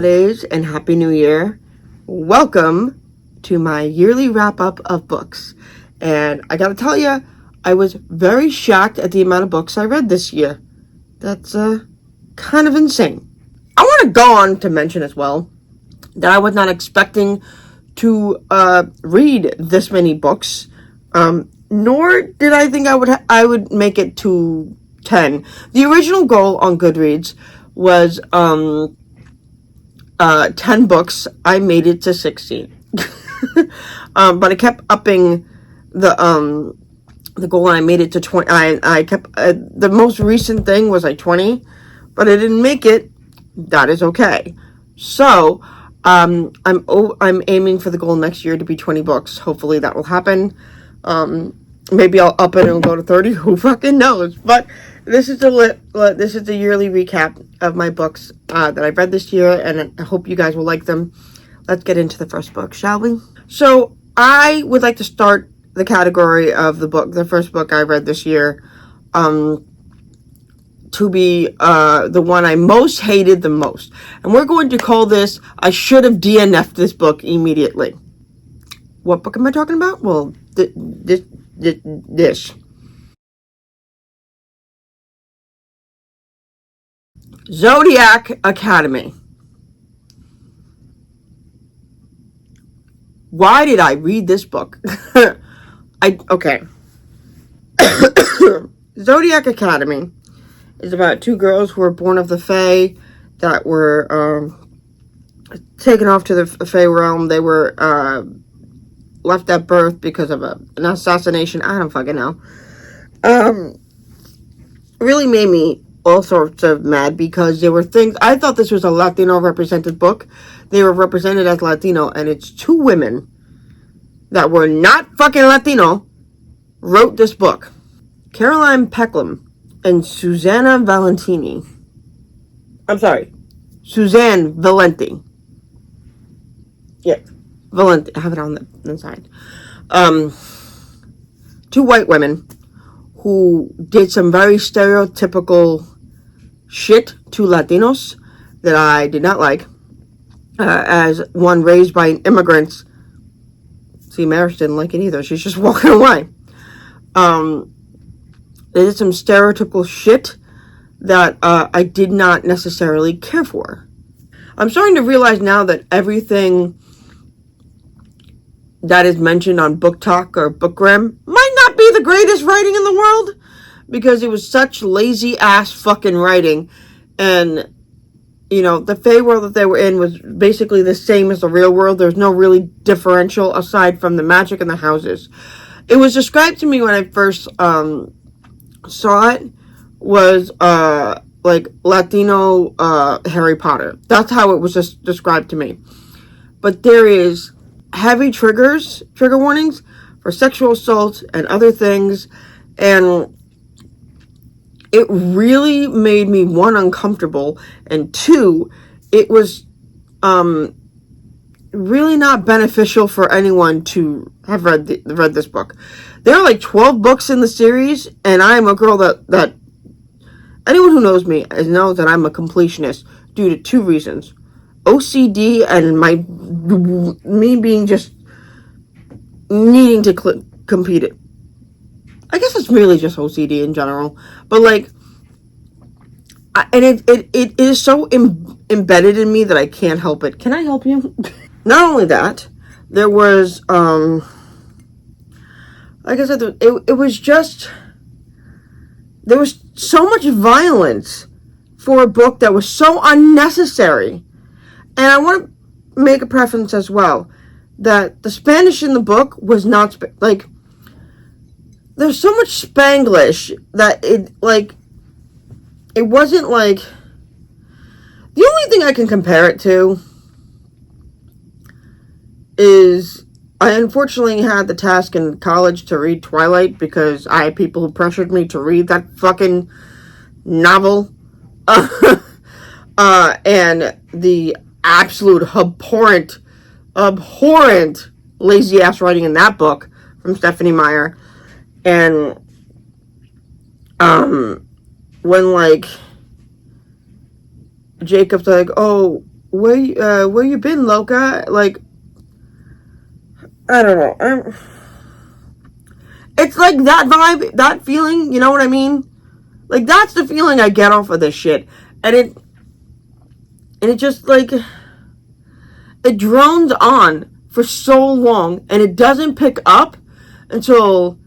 holidays and Happy New Year. Welcome to my yearly wrap-up of books. And I gotta tell you, I was very shocked at the amount of books I read this year. That's kind of insane. I want to go on to mention as well that I was not expecting to read this many books, nor did I think I would make it to 10. The original goal on Goodreads was 10 books. I made it to 16. But I kept upping the goal, and I made it to 20. I kept the most recent thing was like 20, but I didn't make it. That is okay. So I'm aiming for the goal next year to be 20 books. Hopefully that will happen. Maybe I'll up it and go to 30. Who fucking knows? But this is the yearly recap of my books that I've read this year, and I hope you guys will like them. Let's get into the first book, shall we? So I would like to start the category of the first book I read this year, to be the one I most hated the most. And we're going to call this, I should have DNF'd this book immediately. What book am I talking about? Well, this. Zodiac Academy. Why did I read this book? Okay. Zodiac Academy is about two girls who were born of the Fae that were taken off to the Fae realm. They were left at birth because of an assassination. I don't fucking know. Really made me all sorts of mad because there were things. I thought this was a Latino represented book. They were represented as Latino, and it's two women that were not fucking Latino wrote this book. Caroline Peckham and Suzanne Valenti. Yeah, Valenti. I have it on the inside. Two white women who did some very stereotypical shit to Latinos that I did not like. As one raised by immigrants. See, Maris didn't like it either. She's just walking away. They did some stereotypical shit that I did not necessarily care for. I'm starting to realize now that everything that is mentioned on Book Talk or Bookgram might not be the greatest writing in the world, because it was such lazy ass fucking writing. And you know, the Fae world that they were in was basically the same as the real world. There's no really differential aside from the magic and the houses. It was described to me when I first saw it was like Latino Harry Potter. That's how it was just described to me. But there is heavy trigger warnings for sexual assault and other things, and it really made me, one, uncomfortable, and two, it was really not beneficial for anyone to have read this book. There are like 12 books in the series, and I am a girl that anyone who knows me knows that I'm a completionist due to two reasons: OCD and me being just needing to complete it. I guess it's really just OCD in general, but like, and it is so embedded in me that I can't help it. Can I help you? Not only that, there was, like I said, it was just, there was so much violence for a book that was so unnecessary. And I want to make a preference as well, that the Spanish in the book was not, like, there's so much Spanglish that it wasn't like, the only thing I can compare it to is, I unfortunately had the task in college to read Twilight because I had people who pressured me to read that fucking novel. And the absolute abhorrent lazy ass writing in that book from Stephanie Meyer. And when like Jacob's like, oh, where you been, Loca? Like, I don't know. It's like that vibe, that feeling, you know what I mean? Like, that's the feeling I get off of this shit. And it just, like, it drones on for so long, and it doesn't pick up until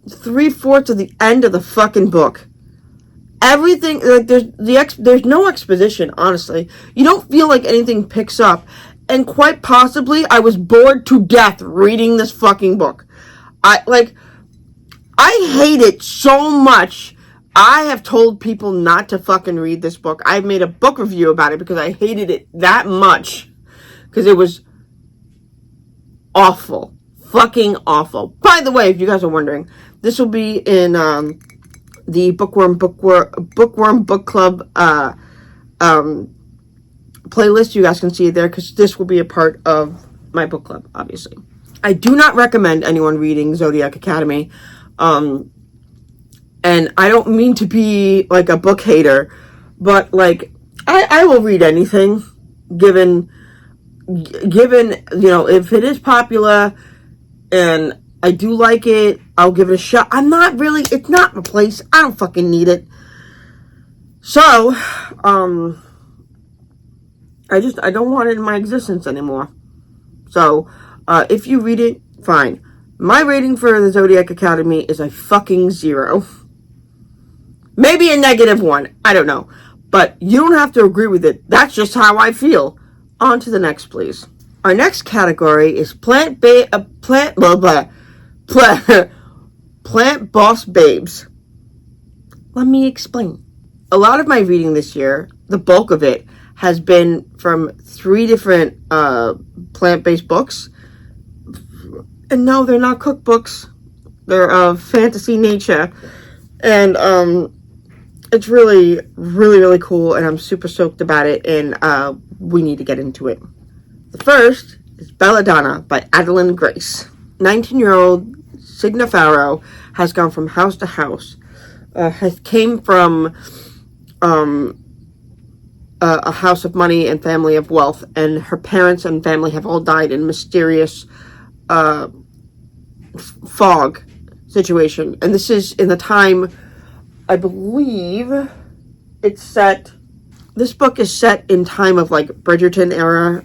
3/4 of the end of the fucking book. Everything, like, there's no exposition, honestly. You don't feel like anything picks up. And quite possibly, I was bored to death reading this fucking book. I hate it so much. I have told people not to fucking read this book. I've made a book review about it because I hated it that much. Because it was awful. Fucking awful. By the way, if you guys are wondering, this will be in the Bookworm Book Club playlist. You guys can see it there because this will be a part of my book club, obviously. I do not recommend anyone reading Zodiac Academy. And I don't mean to be like a book hater, but like I will read anything given if it is popular and I do like it, I'll give it a shot. It's not my place. I don't fucking need it. So, I don't want it in my existence anymore. So, if you read it, fine. My rating for the Zodiac Academy is a fucking 0. Maybe a -1. I don't know. But you don't have to agree with it. That's just how I feel. On to the next, please. Our next category is plant boss babes. Let me explain. A lot of my reading this year, the bulk of it, has been from 3 different plant-based books. And no, they're not cookbooks. They're of fantasy nature. And it's really, really, really cool, and I'm super stoked about it, and we need to get into it. The first is Belladonna by Adeline Grace. 19-year-old Signa Farrow has gone from house to house, came from a house of money and family of wealth, and her parents and family have all died in mysterious fog situation. And this is in the time, I believe this book is set in time of like Bridgerton era,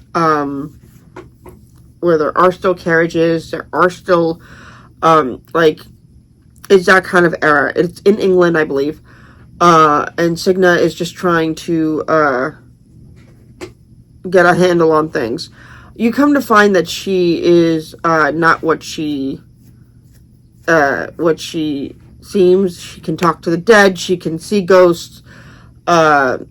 where there are still carriages, there are still, it's that kind of era. It's in England, I believe. And Signa is just trying to, get a handle on things. You come to find that she is, not what she seems. She can talk to the dead, she can see ghosts, and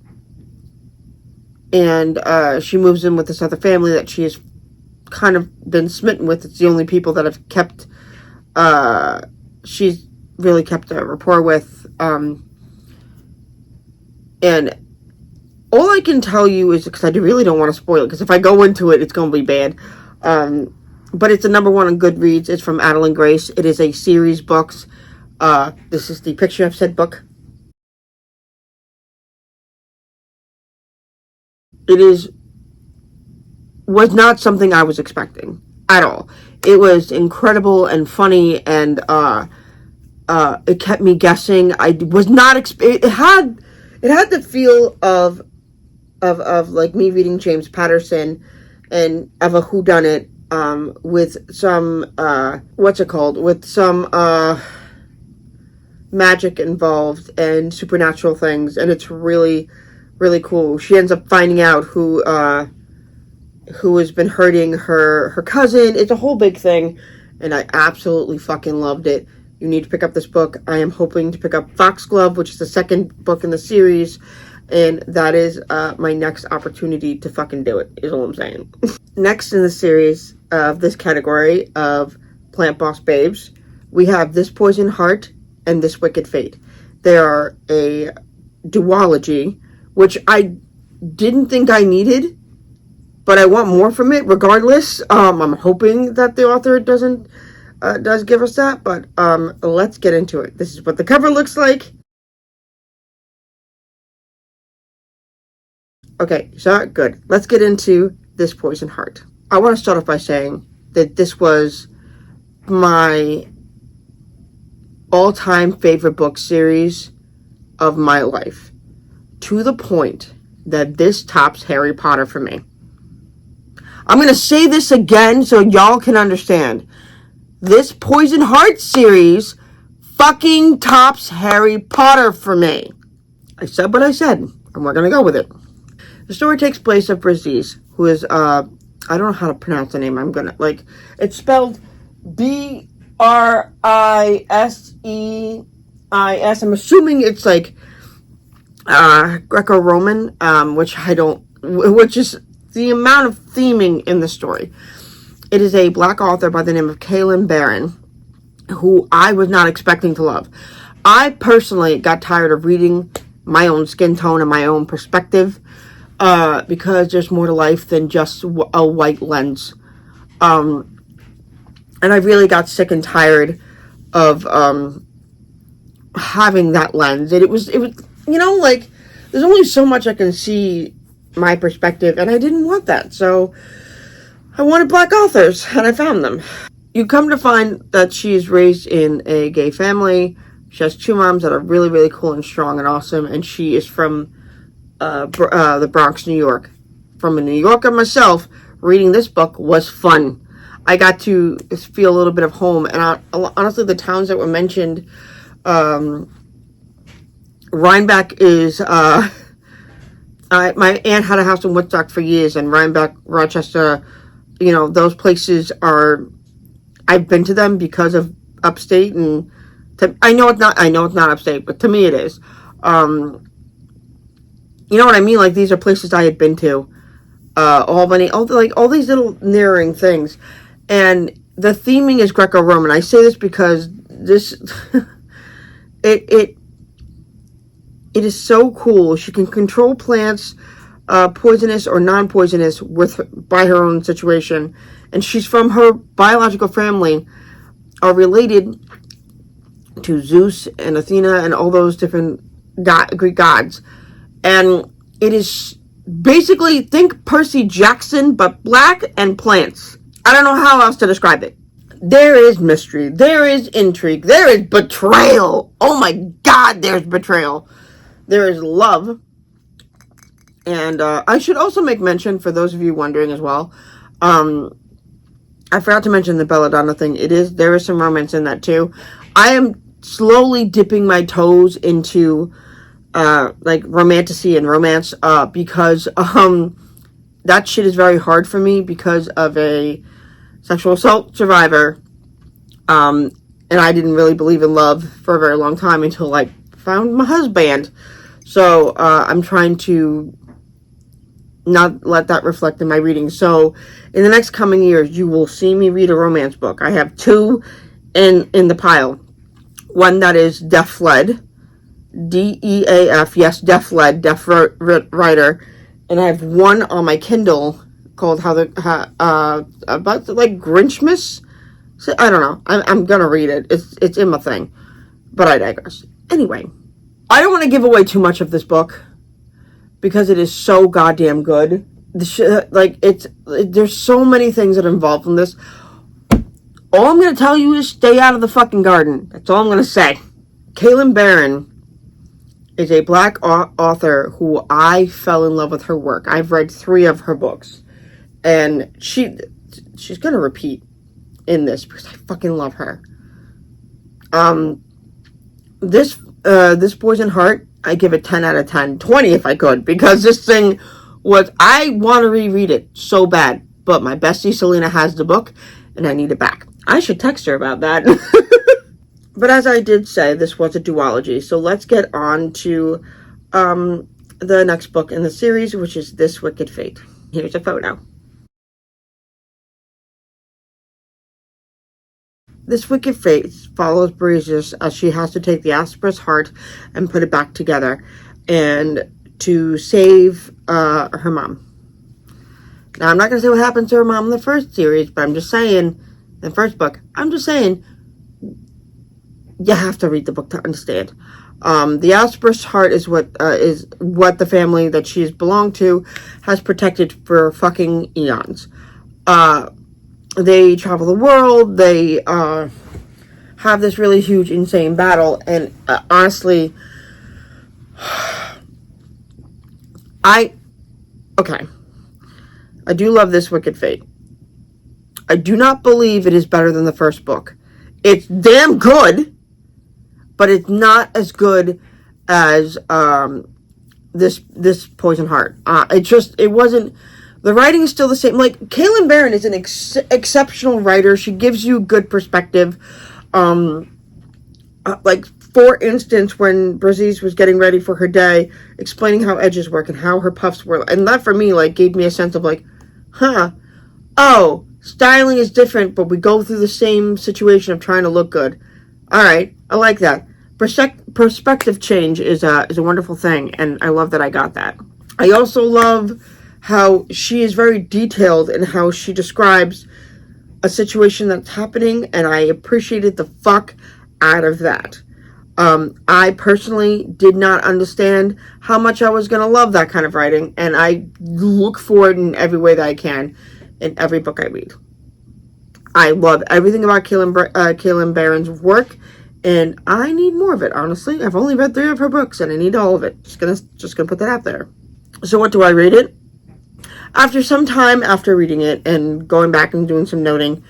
she moves in with this other family that she has kind of been smitten with. It's the only people that have kept, she's really kept a rapport with, and all I can tell you is, because I really don't want to spoil it, because if I go into it, it's going to be bad, but it's a #1 on Goodreads. It's from Adeline Grace. It is a series books. This is the picture of said book. Was not something I was expecting at all. It was incredible and funny, and it kept me guessing. I was not it had the feel of like me reading James Patterson and of a whodunit, with some with some magic involved and supernatural things, and it's really, really cool. She ends up finding out who has been hurting her cousin. It's a whole big thing, and I absolutely fucking loved it. You need to pick up this book. I am hoping to pick up Foxglove, which is the second book in the series, and that is my next opportunity to fucking do it, is all I'm saying. Next in the series of this category of Plant Boss Babes, we have This Poison Heart and This Wicked Fate. They are a duology, which I didn't think I needed, but I want more from it regardless. I'm hoping that the author does give us that, but let's get into it. This is what the cover looks like. Okay, so good. Let's get into This Poison Heart. I want to start off by saying that this was my all-time favorite book series of my life, to the point that this tops Harry Potter for me. I'm going to say this again so y'all can understand. This Poison Heart series fucking tops Harry Potter for me. I said what I said, and we're going to go with it. The story takes place of Briseis, who is, I don't know how to pronounce the name. It's spelled Briseis. I'm assuming it's like Greco-Roman, which is the amount of theming in the story. It is a black author by the name of Kaylin Barron, who I was not expecting to love. I personally got tired of reading my own skin tone and my own perspective, because there's more to life than just a white lens. And I really got sick and tired of having that lens. And it was there's only so much I can see my perspective, and I didn't want that. So I wanted black authors, and I found them. You come to find that she's raised in a gay family. She has two moms that are really, really cool and strong and awesome, and she is from the Bronx, New York. From a New Yorker myself, reading this book was fun. I got to feel a little bit of home, and honestly, the towns that were mentioned, Rhinebeck is, my aunt had a house in Woodstock for years, and Rhinebeck, Rochester, those places are, I've been to them because of upstate, and I know it's not upstate, but to me it is. You know what I mean? Like, these are places I had been to. Albany, all these little nearing things. And the theming is Greco-Roman. I say this because this, it is so cool. She can control plants, poisonous or non-poisonous, by her own situation. And she's from her biological family, are related to Zeus and Athena and all those different Greek gods. And it is basically, think Percy Jackson, but black and plants. I don't know how else to describe it. There is mystery. There is intrigue. There is betrayal. Oh my God, there's betrayal. There is love. And I should also make mention, for those of you wondering as well, I forgot to mention the belladonna thing. There is some romance in that too. I am slowly dipping my toes into romantasy and romance, because that shit is very hard for me because of a sexual assault survivor, and I didn't really believe in love for a very long time until I found my husband. So I'm trying to not let that reflect in my reading. So in the next coming years, you will see me read a romance book. I have two in the pile. One that is Deaf Fled, DEAF, yes, Deaf Led, Deaf Writer, and I have one on my Kindle called Grinchmas. So, I don't know. I'm gonna read it. It's in my thing, but I digress. Anyway, I don't want to give away too much of this book because it is so goddamn good. There's so many things that are involved in this. All I'm gonna tell you is stay out of the fucking garden. That's all I'm gonna say. Kaylin Barron is a black author who I fell in love with her work. I've read 3 of her books, and she's gonna repeat in this because I fucking love her. This Poison Heart, I give it 10 out of 10, 20 if I could, because this thing I want to reread it so bad, but my bestie Selena has the book, and I need it back. I should text her about that. But as I did say, this was a duology, so let's get on to the next book in the series, which is This Wicked Fate. Here's a photo. This Wicked Fate follows Briseis as she has to take the Asper's heart and put it back together, and to save her mom. Now, I'm not going to say what happens to her mom in the first series, but I'm just saying, the first book, I'm just saying, you have to read the book to understand. The Asper's heart is what the family that she's belonged to has protected for fucking eons. They travel the world. They have this really huge, insane battle, and honestly, I do love this Wicked Fate. I do not believe it is better than the first book. It's damn good, but it's not as good as this Poison Heart. It wasn't. The writing is still the same. Like, Kaylin Barron is an exceptional writer. She gives you good perspective. Like, for instance, when Braziz was getting ready for her day, explaining how edges work and how her puffs were, and that for me, like, gave me a sense of like, oh, styling is different, but we go through the same situation of trying to look good. All right, I like that. Perspective change is a wonderful thing, and I love that I got that. I also love how she is very detailed in how she describes a situation that's happening, and I appreciated the fuck out of that. I personally did not understand how much I was going to love that kind of writing, and I look for it in every way that I can in every book I read. I love everything about Kaylin Barron's work, and I need more of it, honestly. I've only read 3 of her books, and I need all of it. Just gonna put that out there. So what do I rate it? After some time after reading it and going back and doing some noting,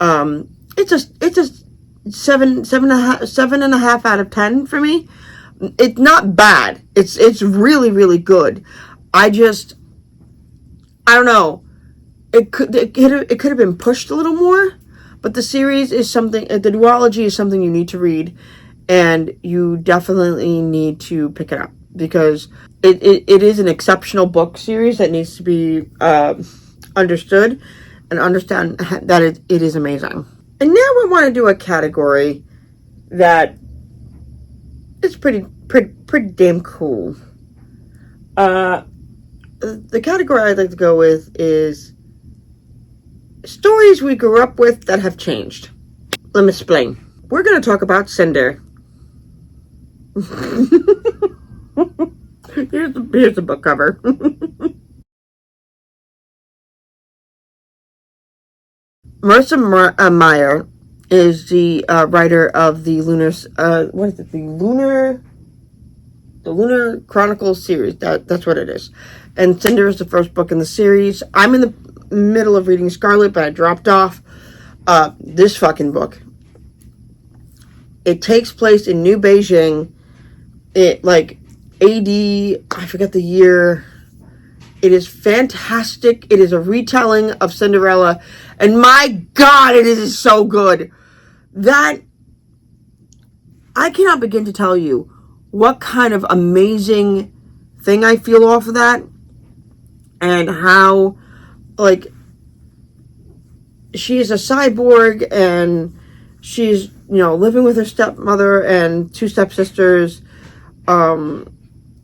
it's just 7.5 out of 10 for me. It's not bad. It's really, really good. I don't know. It could have been pushed a little more, but the series is something. The duology is something you need to read, and you definitely need to pick it up because it is an exceptional book series that needs to be understood and understand that it is amazing. And now I want to do a category that is pretty damn cool. The category I'd like to go with is stories we grew up with that have changed. Let me explain. We're going to talk about Cinder. Here's the book cover. Marissa Meyer is the writer of the Lunar Chronicles series. That's what it is. And Cinder is the first book in the series. I'm in the middle of reading Scarlet, but I dropped off. This fucking book. It takes place in New Beijing. It AD, I forget the year. It is fantastic. It is a retelling of Cinderella, and my God, it is so good that I cannot begin to tell you what kind of amazing thing I feel off of that, and how, she is a cyborg, and she's, living with her stepmother and 2 stepsisters.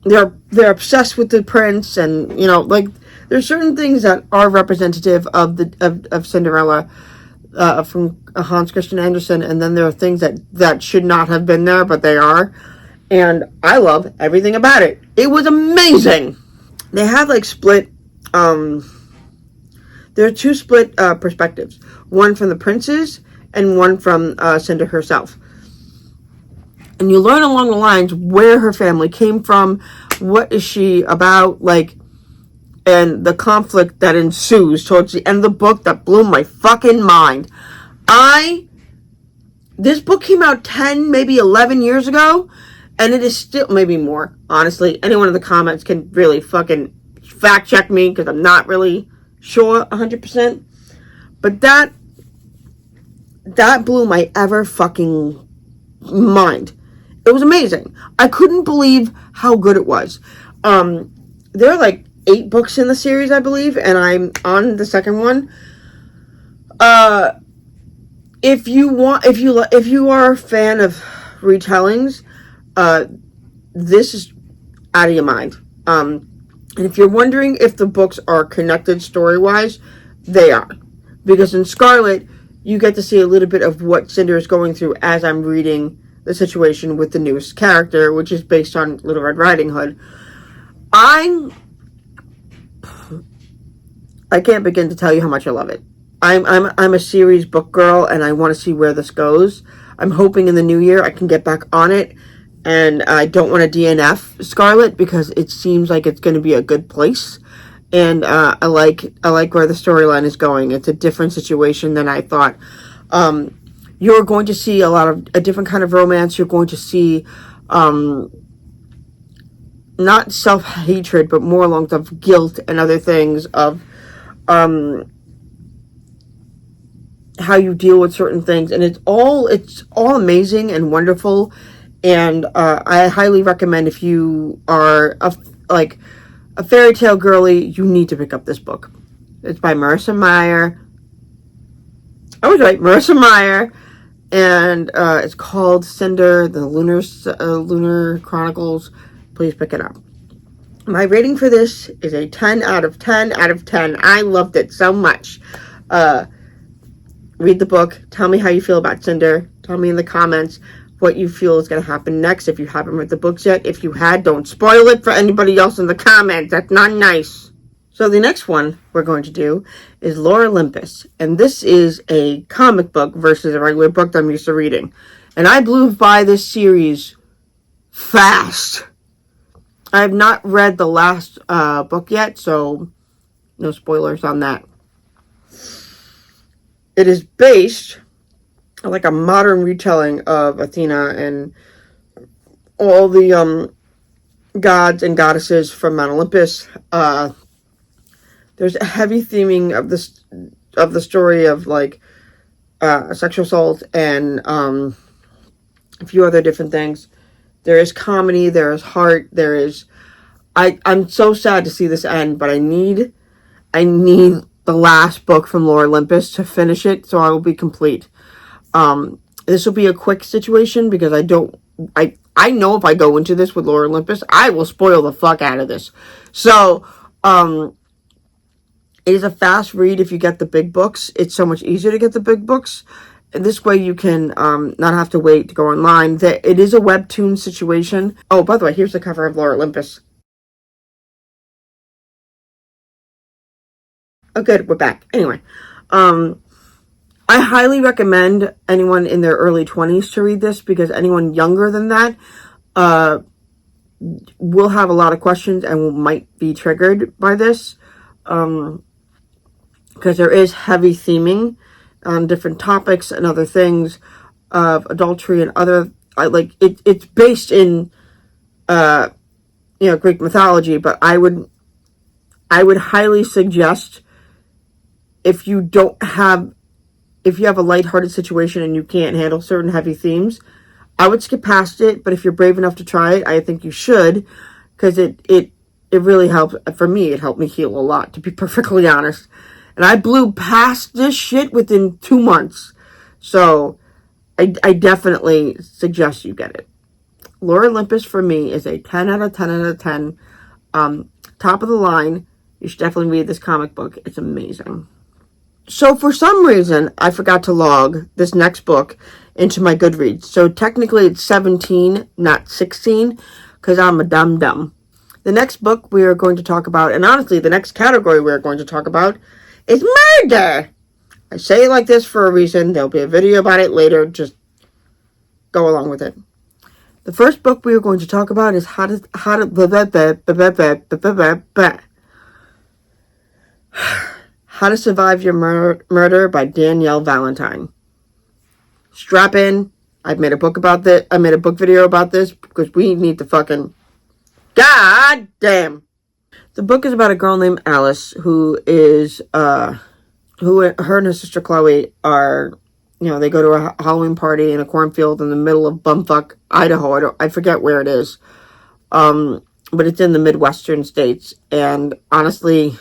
They're obsessed with the prince, and there's certain things that are representative of Cinderella from Hans Christian Andersen, and then there are things that should not have been there, but they are, and I love everything about it. It was amazing. They have split. There are 2 split perspectives, one from the princes and one from Cinder herself. And you learn along the lines where her family came from, what is she about, and the conflict that ensues towards the end of the book that blew my fucking mind. This book came out 10, maybe 11 years ago, and it is still, maybe more, honestly. Anyone in the comments can really fucking fact check me, because I'm not really sure 100%. But that blew my ever fucking mind. It was amazing. I couldn't believe how good it was. There are 8 books in the series, I believe, and I'm on the second one. If you are a fan of retellings, this is out of your mind. And if you're wondering if the books are connected story-wise, they are. Because in Scarlet, you get to see a little bit of what Cinder is going through as I'm reading the situation with the newest character, which is based on Little Red Riding Hood. I can't begin to tell you how much I love it. I'm a series book girl, and I want to see where this goes. I'm hoping in the new year I can get back on it, and I don't want to DNF Scarlet because it seems like it's going to be a good place, and I like where the storyline is going. It's a different situation than I thought. You're going to see a different kind of romance. You're going to see not self-hatred, but more along of guilt and other things of how you deal with certain things, and it's all amazing and wonderful, and I highly recommend, if you are a fairy tale girly, you need to pick up this book. It's by Marissa Meyer. I was right, Marissa Meyer, and it's called Cinder, the Lunar Chronicles. Please pick it up. My rating for this is a 10 out of 10 out of 10. I loved it so much. Read the book. Tell me how you feel about Cinder. Tell me in the comments what you feel is going to happen next if you haven't read the books yet. If you had, don't spoil it for anybody else in the comments. That's not nice. So the next one we're going to do is Lore Olympus. And this is a comic book versus a regular book that I'm used to reading. And I blew by this series fast. I have not read the last book yet, so no spoilers on that. It is based on like a modern retelling of Athena and all the gods and goddesses from Mount Olympus. There's a heavy theming of the story of like sexual assault and a few other different things. There is comedy, there is heart, there is... I'm so sad to see this end, but I need the last book from Lore Olympus to finish it, so I will be complete. This will be a quick situation because I know if I go into this with Lore Olympus, I will spoil the fuck out of this. So, it is a fast read if you get the big books. It's so much easier to get the big books. And this way you can not have to wait to go online. It is a webtoon situation. Oh, by the way, here's the cover of Lore Olympus. Oh, good, we're back. Anyway, I highly recommend anyone in their early 20s to read this, because anyone younger than that will have a lot of questions and might be triggered by this, because there is heavy theming on different topics and other things of adultery and other, it's based in, Greek mythology, but I would highly suggest, if you have a lighthearted situation and you can't handle certain heavy themes, I would skip past it. But if you're brave enough to try it, I think you should, because it really helps. For me, it helped me heal a lot, to be perfectly honest. And I blew past this shit within 2 months. So I definitely suggest you get it. Lore Olympus for me is a 10 out of 10 out of 10. Top of the line. You should definitely read this comic book. It's amazing. So for some reason, I forgot to log this next book into my Goodreads. So technically it's 17, not 16, because I'm a dum-dum. The next book we are going to talk about, and honestly, the next category we are going to talk about, is murder. I say it like this for a reason. There'll be a video about it later. Just go along with it. The first book we are going to talk about is How to Survive Your Murder by Danielle Valentine. Strap in. I've made a book about this. I made a book video about this because we need to fucking... God damn. The book is about a girl named Alice who is, her and her sister Chloe are, they go to a Halloween party in a cornfield in the middle of bumfuck Idaho. I forget where it is. But it's in the Midwestern states. And honestly,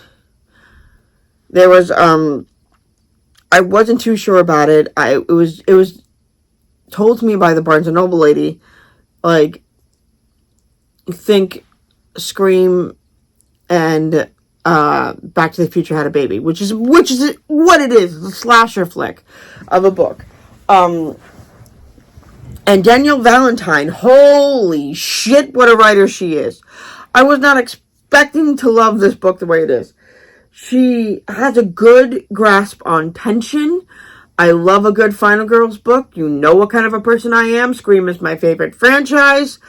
there was, I wasn't too sure about it. It was told to me by the Barnes & Noble lady, think Scream and Back to the Future had a baby, which is what it is, the slasher flick of a book. And Danielle Valentine, holy shit, what a writer she is. I was not expecting to love this book the way it is. She has a good grasp on tension. I love a good Final Girls book. You know what kind of a person I am. Scream is my favorite franchise.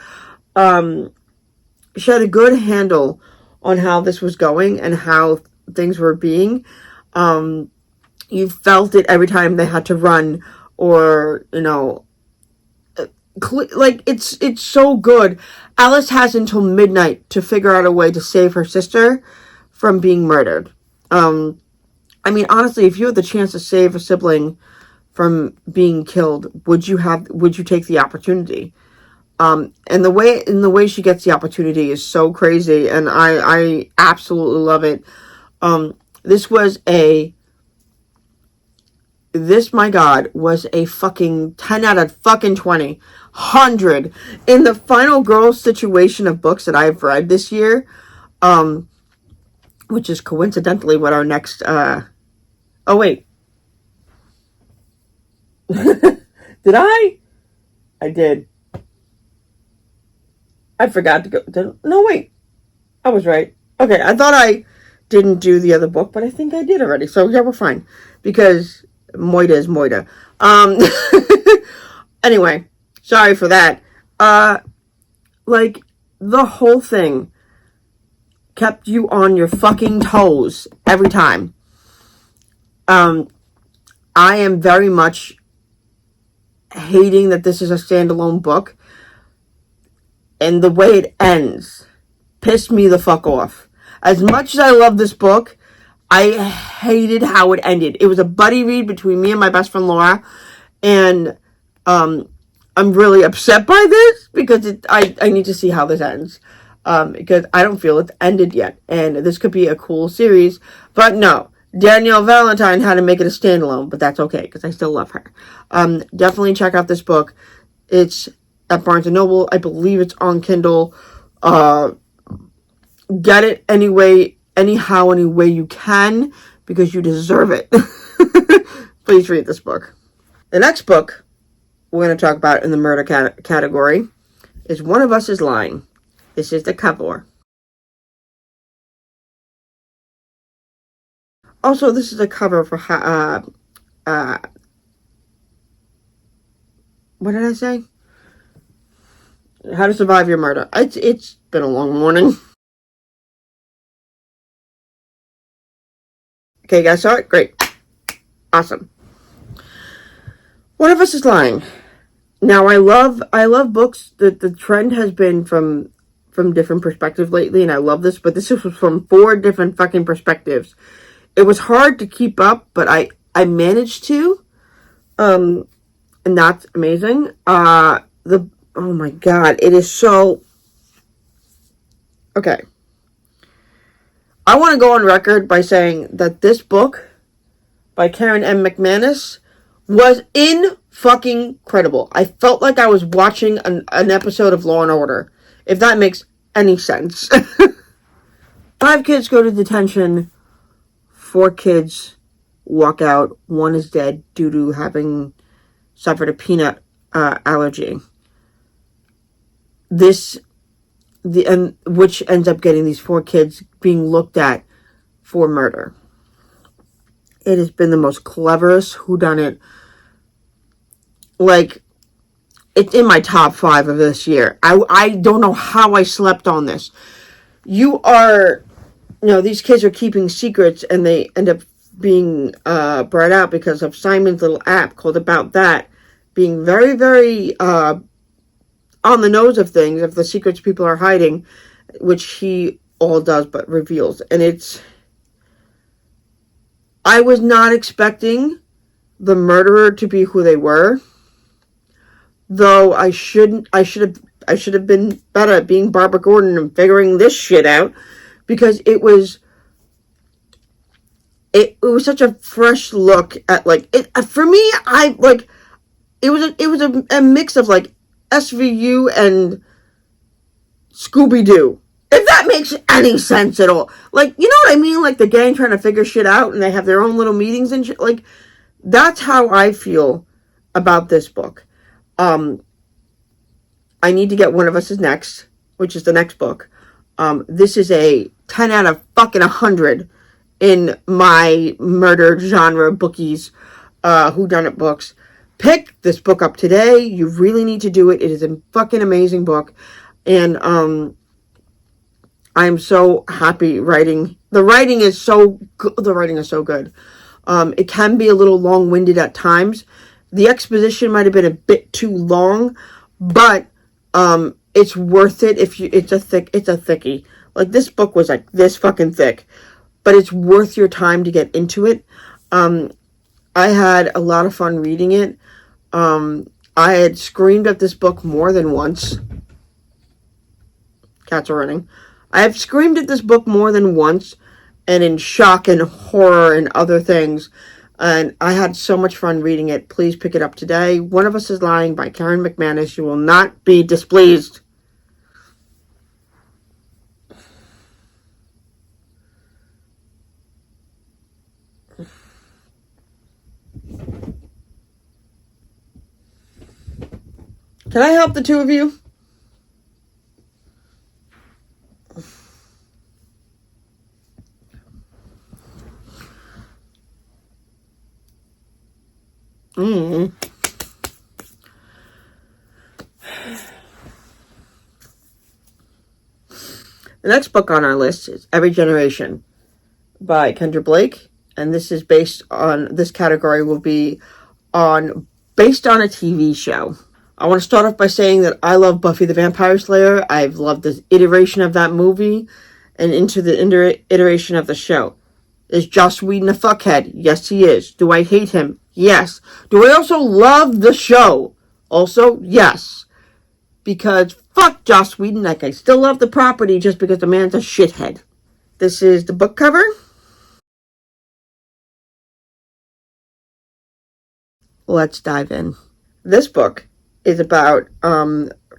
She had a good handle on how this was going and how things were being. You felt it every time they had to run, or, you know, like, it's so good. Alice has until midnight to figure out a way to save her sister from being murdered. I mean, honestly, if you had the chance to save a sibling from being killed, would you take the opportunity? And the way she gets the opportunity is so crazy, and I absolutely love it. This, my God, was a fucking 10 out of fucking 20. 100. In the Final Girls situation of books that I've read this year, which is coincidentally what our next, oh wait. Did I? I did. I forgot to go, no wait. I was right. Okay, I thought I didn't do the other book, but I think I did already. So yeah, we're fine. Because Moida is Moida. Anyway, sorry for that. Like, the whole thing kept you on your fucking toes every time. I am very much hating that this is a standalone book. And the way it ends pissed me the fuck off. As much as I love this book, I hated how it ended. It was a buddy read between me and my best friend Laura, and I'm really upset by this because I need to see how this ends, because I don't feel it's ended yet, and this could be a cool series, but no. Danielle Valentine had to make it a standalone, but that's okay because I still love her. Definitely check out this book. It's at Barnes & Noble. I believe it's on Kindle. Get it any way you can, because you deserve it. Please read this book. The next book we're going to talk about in the murder category is One of Us is Lying. This is the cover. Also, this is a cover for what did I say? How to Survive Your Murder. It's been a long morning. Okay, you guys saw it? Great. Awesome. One of Us is Lying. Now, I love books that the trend has been from different perspectives lately, and I love this, but this was from 4 different fucking perspectives. It was hard to keep up, but I managed to. And that's amazing. Oh my God, it is so... Okay. I want to go on record by saying that this book by Karen M. McManus was fucking credible. I felt like I was watching an episode of Law and Order, if that makes any sense. 5 kids go to detention. 4 kids walk out. 1 is dead due to having suffered a peanut allergy. Which ends up getting these 4 kids being looked at for murder. It has been the most cleverest whodunit. Like, it's in my top 5 of this year. I don't know how I slept on this. These kids are keeping secrets, and they end up being brought out because of Simon's little app called About That being very, very on the nose of things, of the secrets people are hiding, which he all does but reveals. And I was not expecting the murderer to be who they were, though I should have been better at being Barbara Gordon and figuring this shit out, because it was such a fresh look at, like, it for me. It was a mix of, like, SVU and Scooby-Doo, if that makes any sense at all. Like, you know what I mean? Like, the gang trying to figure shit out, and they have their own little meetings and shit. Like, that's how I feel about this book. I need to get One of Us Is Next, which is the next book. This is a 10 out of fucking 100 in my murder genre bookies, whodunit books. Pick this book up today. You really need to do it. It is a fucking amazing book. And I'm so happy writing. The writing is so good. It can be a little long-winded at times. The exposition might have been a bit too long, but it's worth it if you. It's a thickie. Like, this book was like this fucking thick, but it's worth your time to get into it. I had a lot of fun reading it. I had screamed at this book more than once. Cats are running. I have screamed at this book more than once, and in shock and horror and other things. And I had so much fun reading it. Please pick it up today. One of Us Is Lying by Karen McManus. You will not be displeased. Can I help the two of you? The next book on our list is Every Generation by Kendra Blake, and this category will be based on a TV show. I want to start off by saying that I love Buffy the Vampire Slayer. I've loved the iteration of that movie and into the iteration of the show. Is Joss Whedon a fuckhead? Yes, he is. Do I hate him? Yes. Do I also love the show? Also, yes. Because fuck Joss Whedon, like, I still love the property just because the man's a shithead. This is the book cover. Let's dive in. This book is about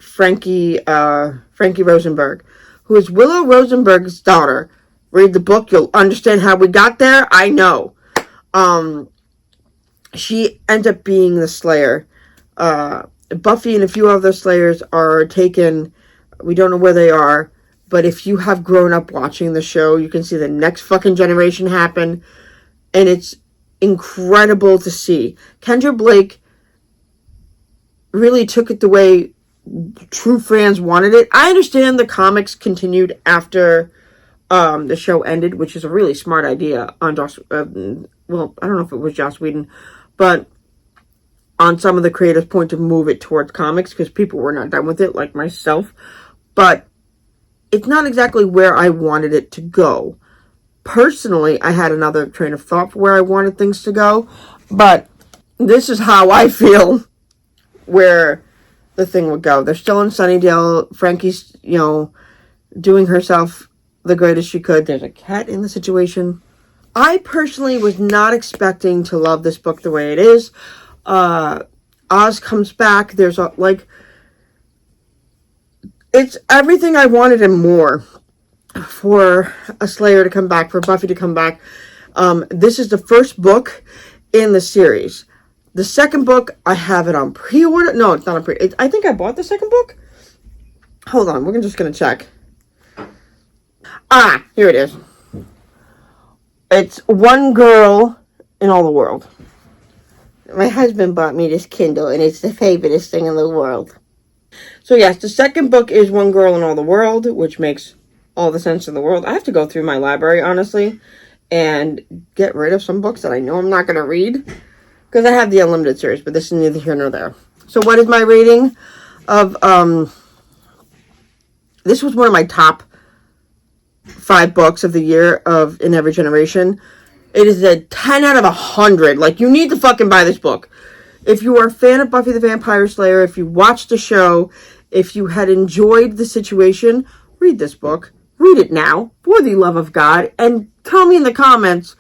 Frankie Rosenberg, who is Willow Rosenberg's daughter. Read the book, you'll understand how we got there. I know. She ends up being the Slayer. Buffy and a few other Slayers are taken. We don't know where they are, but if you have grown up watching the show, you can see the next fucking generation happen, and it's incredible to see. Kendra Blake really took it the way true fans wanted it. I understand the comics continued after the show ended, which is a really smart idea on Joss. I don't know if it was Joss Whedon, but on some of the creators' point to move it towards comics because people were not done with it, like myself. But it's not exactly where I wanted it to go. Personally, I had another train of thought for where I wanted things to go, but this is how I feel where the thing would go. They're still in Sunnydale. Frankie's, doing herself the greatest she could. There's a cat in the situation. I personally was not expecting to love this book the way it is. Oz comes back. There's it's everything I wanted and more for a Slayer to come back, for Buffy to come back. This is the first book in the series. The second book, I have it on pre-order. No, it's not on pre-order. I think I bought the second book. Hold on, we're just going to check. Here it is. It's One Girl in All the World. My husband bought me this Kindle, and it's the favoriteest thing in the world. So yes, the second book is One Girl in All the World, which makes all the sense in the world. I have to go through my library, honestly, and get rid of some books that I know I'm not going to read, because I have the Unlimited series, but this is neither here nor there. So what is my rating of, this was one of my top 5 books of the year in Every Generation. It is a 10 out of 100. Like, you need to fucking buy this book. If you are a fan of Buffy the Vampire Slayer, if you watched the show, if you had enjoyed the situation, read this book. Read it now, for the love of God, and tell me in the comments,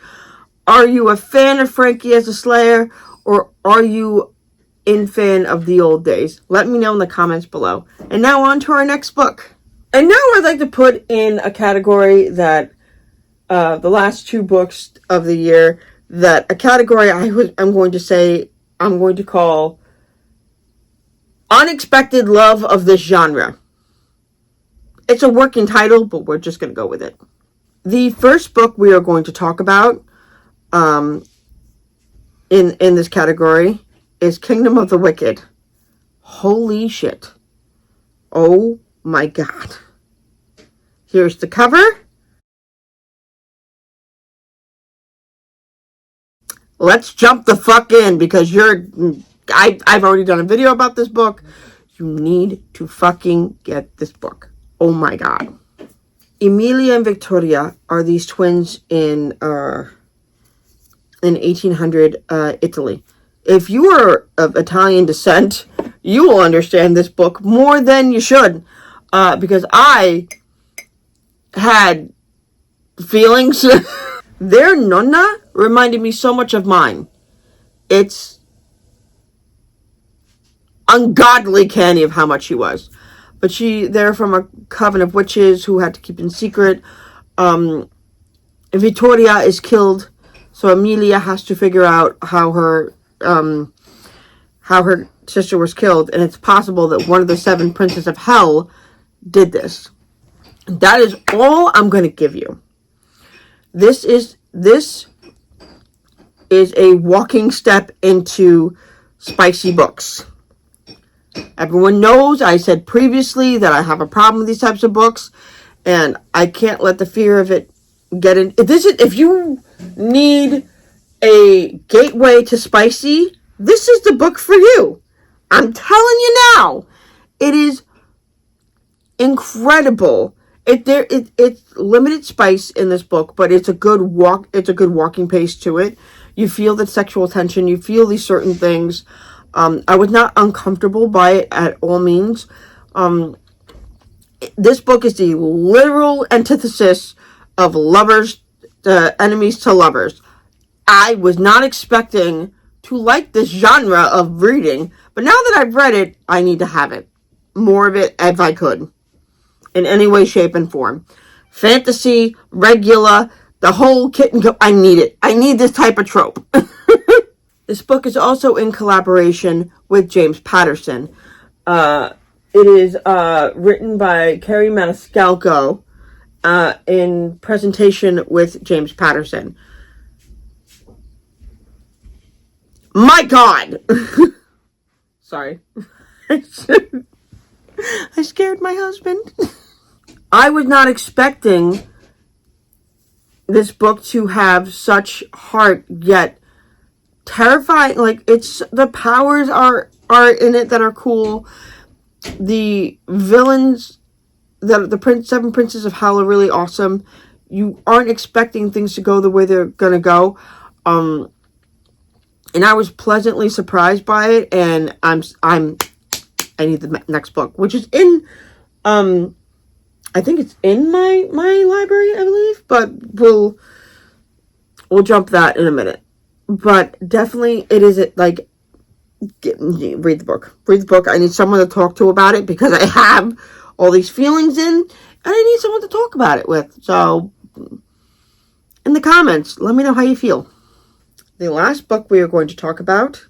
are you a fan of Frankie as a Slayer, or are you in fan of the old days? Let me know in the comments below. And now on to our next book. And now I'd like to put in a category that the last 2 books of the year, that a category I'm going to call Unexpected Love of This Genre. It's a working title, but we're just going to go with it. The first book we are going to talk about um, in this category is Kingdom of the Wicked. Holy shit. Oh my god. Here's the cover. Let's jump the fuck in because I've already done a video about this book. You need to fucking get this book. Oh my god. Emilia and Victoria are these twins in 1800 Italy. If you are of Italian descent, you will understand this book more than you should, because I had feelings. Their nonna reminded me so much of mine. It's ungodly canny of how much she was. But they're from a coven of witches who had to keep in secret. Vittoria is killed, so Emilia has to figure out how her sister was killed, and it's possible that one of the 7 princes of hell did this. That is all I'm going to give you. This is a walking step into spicy books. Everyone knows I said previously that I have a problem with these types of books, and I can't let the fear of it get in. If you need a gateway to spicy, this is the book for you. I'm telling you now. It is incredible. It's limited spice in this book, but it's a good walking pace to it. You feel the sexual tension. You feel these certain things. I was not uncomfortable by it at all means. This book is the literal antithesis of lovers, enemies to lovers. I was not expecting to like this genre of reading, but now that I've read it, I need to have it. More of it if I could. In any way, shape, and form. Fantasy, regular, the whole kit and go. I need it. I need this type of trope. This book is also in collaboration with James Patterson. It is written by Carrie Maniscalco in presentation with James Patterson. My God! Sorry. I scared my husband. I was not expecting this book to have such heart, yet terrifying. Like, it's the powers are in it that are cool. The villains, the 7 princes of hell are really awesome. You aren't expecting things to go the way they're gonna go. And I was pleasantly surprised by it, and I need the next book, which is in I think it's in my library, I believe, but we'll jump that in a minute. But definitely it is like read the book. Read the book. I need someone to talk to about it because I have all these feelings and I need someone to talk about it with. So in the comments, let me know how you feel. The last book we are going to talk about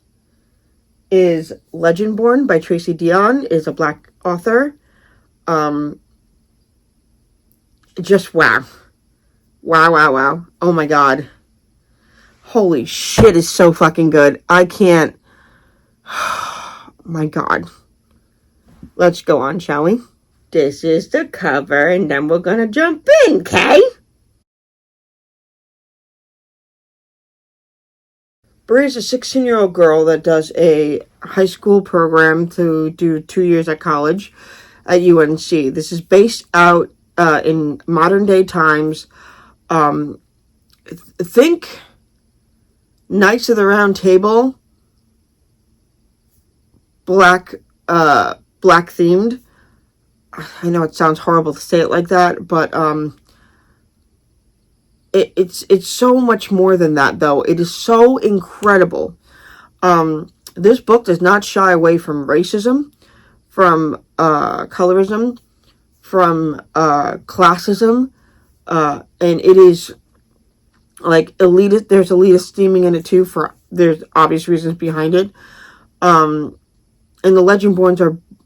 is Legendborn by Tracy Deonn. It is a Black author. Just wow. Wow. Oh my God. Holy shit, is so fucking good. I can't. My God. Let's go on, shall we? This is the cover, and then we're gonna jump in, okay? Brie is a 16-year-old girl that does a high school program to do 2 years at college at UNC. This is based out in modern day times. Think Knights of the Round Table, black themed. I know it sounds horrible to say it like that, but it's so much more than that, though. It is so incredible. This book does not shy away from racism, from colorism, from classism, and it is like elitist. There's elitist theming in it too. There's obvious reasons behind it, and and the Legendborns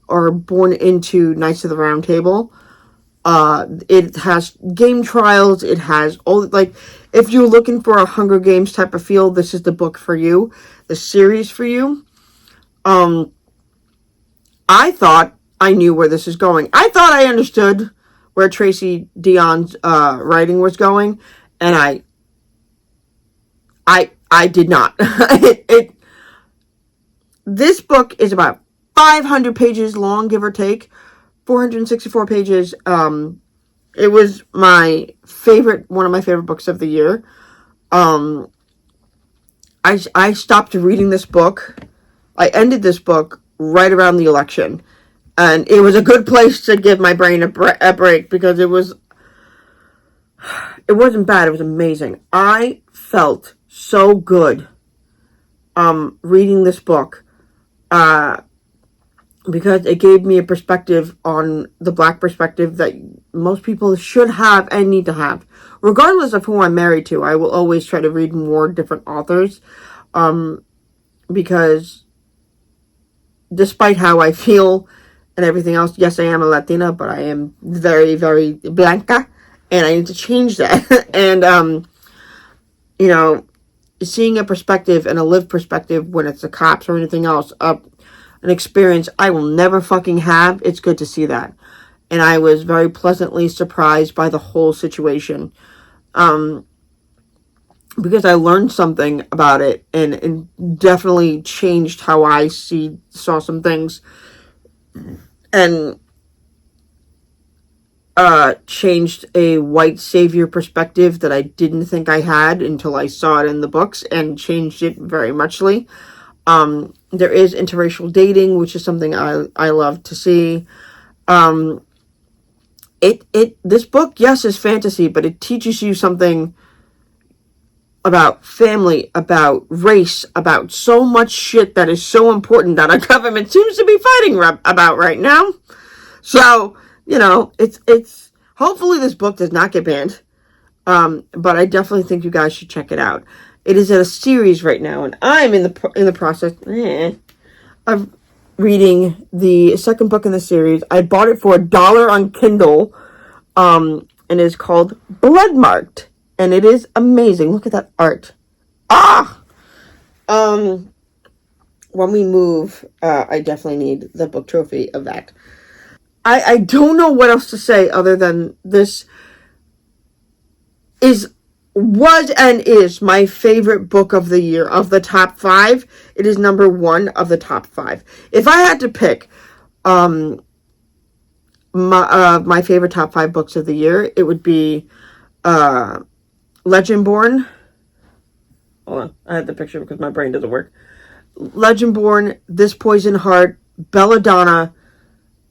are born into Knights of the Round Table. It has game trials. It has all, like, if you're looking for a Hunger Games type of feel, this is the book for you, the series for you. I thought I knew where this is going. I thought I understood where Tracy Deonn's writing was going, and I did not. This book is about 500 pages long, give or take, 464 pages. It was one of my favorite books of the year. I stopped reading this book. I ended this book right around the election, and it was a good place to give my brain a break, because it wasn't bad. It was amazing. I felt so good reading this book, because it gave me a perspective on the Black perspective that most people should have and need to have. Regardless of who I'm married to, I will always try to read more different authors, because despite how I feel and everything else, yes, I am a Latina, but I am very, very blanca, and I need to change that. And, seeing a perspective and a lived perspective when it's the cops or anything else, an experience I will never fucking have, it's good to see that. And I was very pleasantly surprised by the whole situation. Because I learned something about it, and definitely changed how I saw some things, and changed a white savior perspective that I didn't think I had until I saw it in the books, and changed it very muchly. There is interracial dating, which is something I love to see. This book, yes, is fantasy, but it teaches you something about family, about race, about so much shit that is so important that our government seems to be fighting about right now. So, it's hopefully this book does not get banned. But I definitely think you guys should check it out. It is a series right now, and I'm in the process of reading the second book in the series. I bought it for $1 on Kindle, and it's called Bloodmarked, and it is amazing. Look at that art. When we move, I definitely need the book trophy of that. I don't know what else to say other than this was and is my favorite book of the year. Of the top 5, it is number 1 of the top 5. If I had to pick my favorite top 5 books of the year, it would be Legendborn. Hold on, I have the picture because my brain doesn't work. Legendborn, This Poison Heart, Belladonna,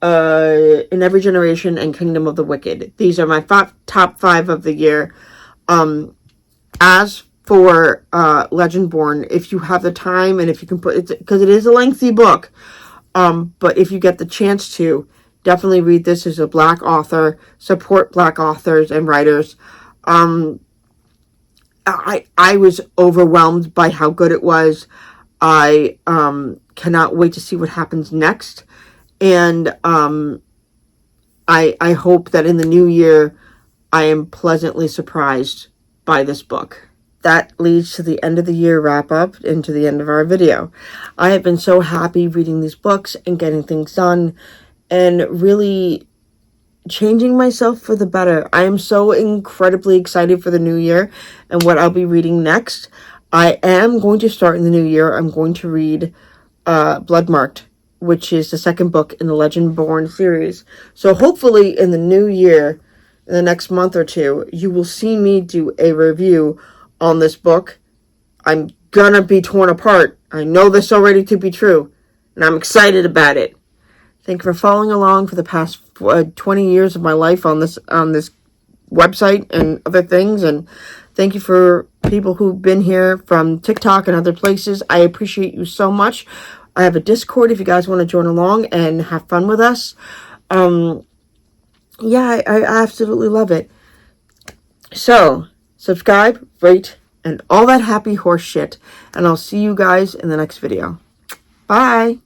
In Every Generation, and Kingdom of the Wicked. These are my top 5 of the year. As for Legendborn, if you have the time and if you can put it, because it is a lengthy book, but if you get the chance to, definitely read this as a Black author. Support Black authors and writers. I was overwhelmed by how good it was. I cannot wait to see what happens next, and I hope that in the new year I am pleasantly surprised by this book. That leads to the end of the year wrap up and to the end of our video. I have been so happy reading these books and getting things done and really changing myself for the better. I am so incredibly excited for the new year and what I'll be reading next. I am going to start in the new year. I'm going to read Bloodmarked, which is the second book in the Legendborn series. So hopefully in the new year, in the next month or two, you will see me do a review on this book. I'm gonna be torn apart. I know this already to be true, and I'm excited about it. Thank you for following along for the past 20 years of my life on this website and other things, and thank you for people who've been here from TikTok and other places. I appreciate you so much. I have a Discord if you guys want to join along and have fun with us. Yeah, I absolutely love it. So, subscribe, rate, and all that happy horse shit. And I'll see you guys in the next video. Bye!